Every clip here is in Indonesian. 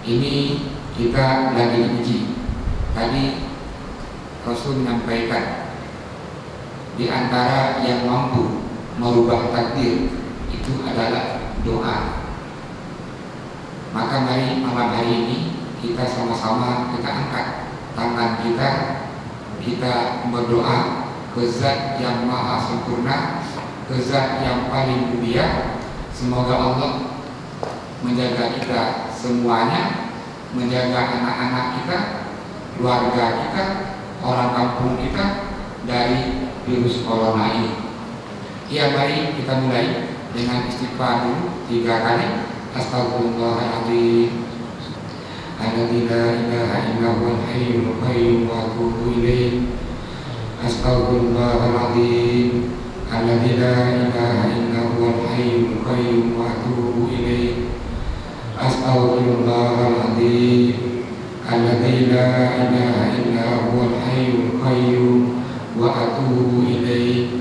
Ini kita lagi diuji. Tadi Rasul menyampaikan di antara yang mampu merubah takdir itu adalah doa. Maka mari malam hari ini kita sama-sama kita angkat tangan kita berdoa ke Zat yang maha sempurna, ke Zat yang paling mulia. Semoga Allah menjaga kita semuanya, menjaga anak-anak kita, keluarga kita, orang kampung kita dari virus corona ini. Ya, mari kita mulai dengan istighfar dulu 3 kali. Astagfirullahaladzim, alladzi la ilaha illa huwal hayyul qayyum wa atubu ilaih. Astagfirullahaladzim, alladzi la ilaha illa huwal hayyul qayyum wa atubu ilaih. Astagfirullahaladzim, alladzi la ilaha illa huwal hayyul qayyum wa atubu ilaih.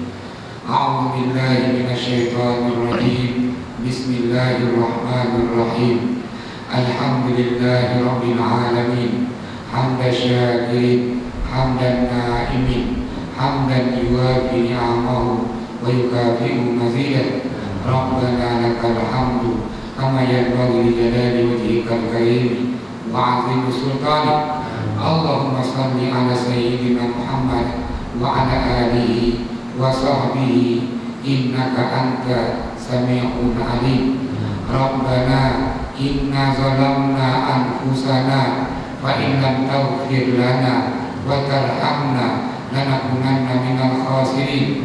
A'udzu billahi minasyaitonir rajim. Bismillahirrahmanirrahim. Alhamdulillahi rabbil alamin. Hamdan syakirin, hamdan na'imin, hamdan yuwafi ni'amahu wa yukafi'u mazidah. Rabbana lakal hamdu kama yanbaghi li jalali wajhikal karim wa 'azimi sultanik. Allahumma shalli ala sayyidina Muhammad wa ala alihi wa sahbihi innaka anta sami'un alim. Rabbana inna zalamna anfusana fa in lam taghfir lana wa tarhamna lanakunanna minal khasirin.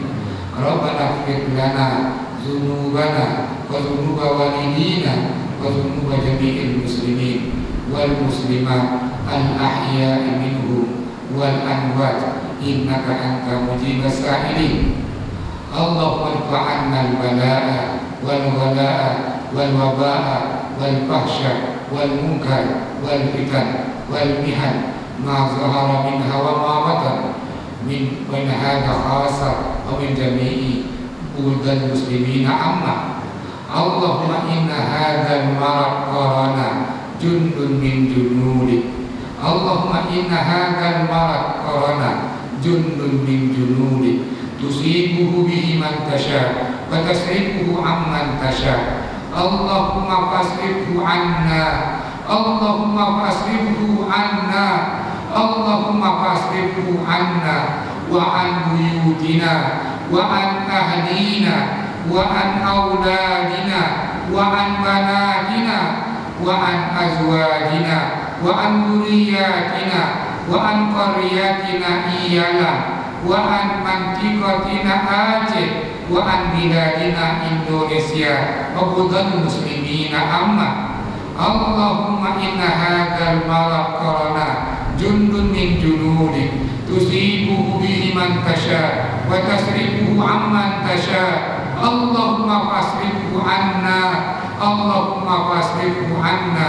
Rabbana ighfir lana dzunubana wa dzunuba walidina wa dzunuba jami'il muslimin wal muslimat al ahya'i minhum wal amwat innaka anta mujibas sa'ilin. Allahumma irfa'anna al-bala'a wal wala'a wal waba'a wal fahsya wal munkar wal fitan wal mihan ma zahara minha wa ma batan min hadha khassa wa min jami'i buldal muslimina amma. Allahumma inna hadzal marad qarana jundun min junudik. Allahumma inna hadzal marad qarana jundun min junudik tusibuhu bihi man tasha wa tasrifuhu amman tasha. Allahumma fasrifhu anna, Allahumma fasrifhu anna, Allahumma fasrifhu anna wa an buyutina wa an ahlina wa an auladina wa an banatina wa an azwajina wa an dhurriyyatina wa an qaryatina iyalah wa an mantiqatina Aceh wa an biladina Indonesia wa budal muslimina amma. Allahumma inna hadzal marad qarana jundun min junudik tusibuhu bihi man tasha wa tasrifuhu amman tasha. Allahumma fasrifhu anna, Allahumma fasrifhu anna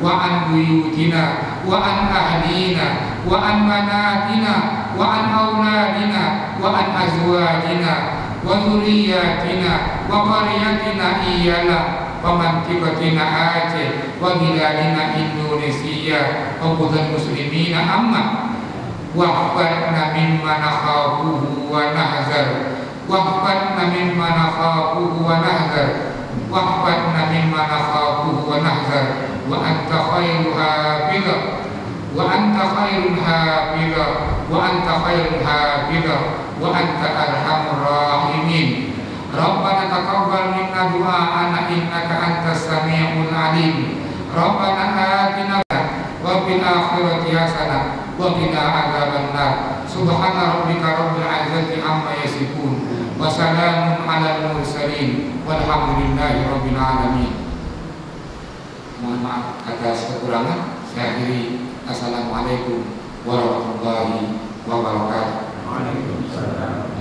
wa an buyutina wa an ahlina wa an banatina wa an auladina wa an azwajina wa dhurriyyatina wa qaryatina iyalah wa mantiqatina Aceh wa biladina Indonesia wa budal muslimina amma. Wahfadna mimma nakhafuhu wa nahzar, wahfadna mimma nakhafuhu wa nahzar, wahfadna mimma nakhafuhu wa nahzar wa anta khairul hafidh wa anta khairul hafidh wa anta khairul hafidh wa anta arhamur rahimin. Rabbana taqabbal minna du'ana innaka antas sami'ul alim. Rabbana atina wa fil akhirati hasanah wa qina adzabannar. Subhana rabbika rabbil izzati amma yasifun wa salamun alal mursalin walhamdulillahi rabbil alamin. Mohon maaf atas kekurangan. Saya akhiri. Assalamualaikum warahmatullahi wabarakatuh. Waalaikumsalam.